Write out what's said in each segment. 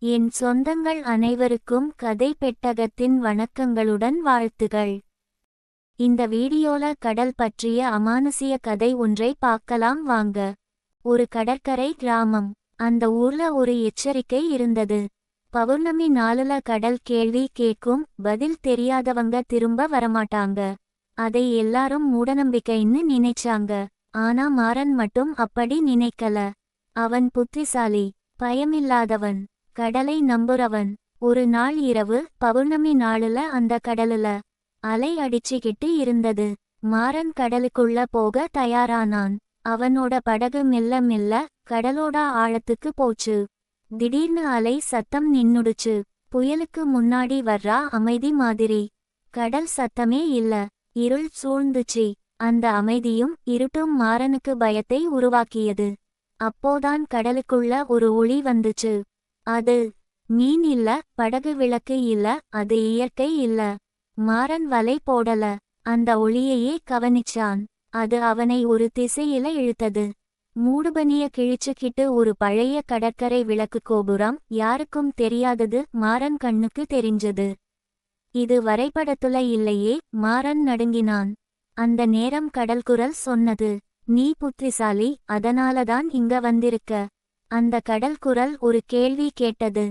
என் சொந்தங்கள் அனைவருக்கும் கதை பெட்டகத்தின் வணக்கங்களுடன் வாழ்த்துகள். இந்த வீடியோல கடல் பற்றிய அமானுஷ்ய கதை ஒன்றை பார்க்கலாம் வாங்க. ஒரு கடற்கரை கிராமம். அந்த ஊர்ல ஒரு எச்சரிக்கை இருந்தது. பௌர்ணமி நாளுல கடல் கேள்வி கேட்கும், பதில் தெரியாதவங்க திரும்ப வரமாட்டாங்க. அதை எல்லாரும் மூடநம்பிக்கைன்னு நினைச்சாங்க. ஆனா மாறன் மட்டும் அப்படி நினைக்கல. அவன் புத்திசாலி, பயமில்லாதவன், கடலை நம்புறவன். ஒரு நாள் இரவு, பௌர்ணமி நாளுல அந்த கடலுல அலை அடிச்சுக்கிட்டு இருந்தது. மாறன் கடலுக்குள்ள போக தயாரானான். அவனோட படகு மெல்ல மெல்ல கடலோட ஆழத்துக்கு போச்சு. திடீர்னு அலை சத்தம் நின்னுடுச்சு. புயலுக்கு முன்னாடி வர்றா அமைதி மாதிரி. கடல் சத்தமே இல்ல, இருள் சூழ்ந்துச்சு. அந்த அமைதியும் இருட்டும் மாறனுக்கு பயத்தை உருவாக்கியது. அப்போதான் கடலுக்குள்ள ஒரு ஒளி வந்துச்சு. அது மீன் இல்ல, படகு விளக்கு இல்ல, அது இயற்கை இல்ல. மாறன் வலை போடல, அந்த ஒளியையே கவனிச்சான். அது அவனை ஒரு திசையில இழுத்தது. மூடுபனிய கிழிச்சுக்கிட்டு ஒரு பழைய கடற்கரை விளக்கு கோபுரம். யாருக்கும் தெரியாதது, மாறன் கண்ணுக்கு தெரிஞ்சது. இது வரைபடத்துல இல்லையே. மாறன் நடுங்கினான். அந்த நேரம் கடல்குரல் சொன்னது, நீ புத்திசாலி, அதனாலதான் இங்க வந்திருக்க. அந்த கடல் குரல் ஒரு கேள்வி கேட்டது,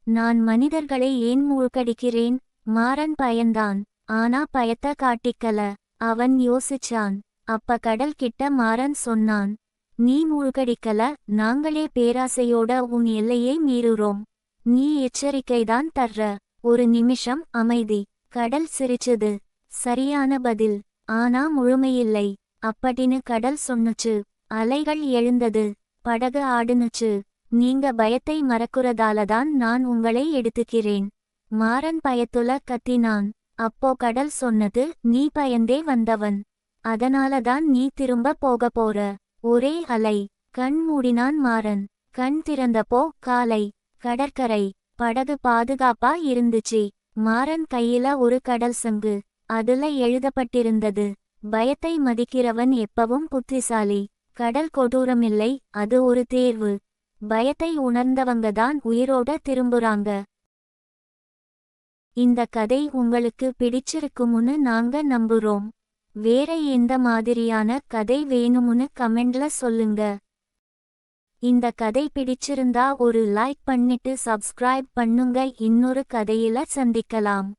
நான் மனிதர்களை ஏன் மூழ்கடிக்கிறேன்? மாறன் பயந்தான், ஆனா பயத்த காட்டிக்கல. அவன் யோசிச்சான். அப்ப கடல் கிட்ட மாறன் சொன்னான், நீ மூழ்கடிக்கல, நாங்களே பேராசையோட உன் எல்லையை மீறுறோம். நீ எச்சரிக்கைதான் தர்ற. ஒரு நிமிஷம் அமைதி. கடல் சிரிச்சது. சரியான பதில், ஆனா முழுமையில்லை. அப்படின்னு கடல் சொன்னுச்சு. அலைகள் எழுந்தது, படகு ஆடுனுச்சு. நீங்க பயத்தை மறக்குறதாலதான் நான் உங்களை எடுத்துக்கிறேன். மாறன் பயத்துல கத்தினான். அப்போ கடல் சொன்னது, நீ பயந்தே வந்தவன், அதனாலதான் நீ திரும்ப போக போற. ஒரே அலை. கண் மூடினான் மாறன். கண் திறந்தப்போ காலை, கடற்கரை, படகு பாதுகாப்பா இருந்துச்சு. மாறன் கையில ஒரு கடல் சங்கு. அதுல எழுதப்பட்டிருந்தது, பயத்தை மதிக்கிறவன் எப்பவும் புத்திசாலி. கடல் கொடூரமில்லை, அது ஒரு தேர்வு. பயத்தை உணர்ந்தவங்கதான் உயிரோட திரும்புறாங்க. இந்த கதை உங்களுக்கு பிடிச்சிருக்கும்னு நாங்க நம்புறோம். வேற எந்த மாதிரியான கதை வேணும்னு கமெண்ட்ல சொல்லுங்க. இந்த கதை பிடிச்சிருந்தா ஒரு லைக் பண்ணிட்டு சப்ஸ்கிரைப் பண்ணுங்க. இன்னொரு கதையில சந்திக்கலாம்.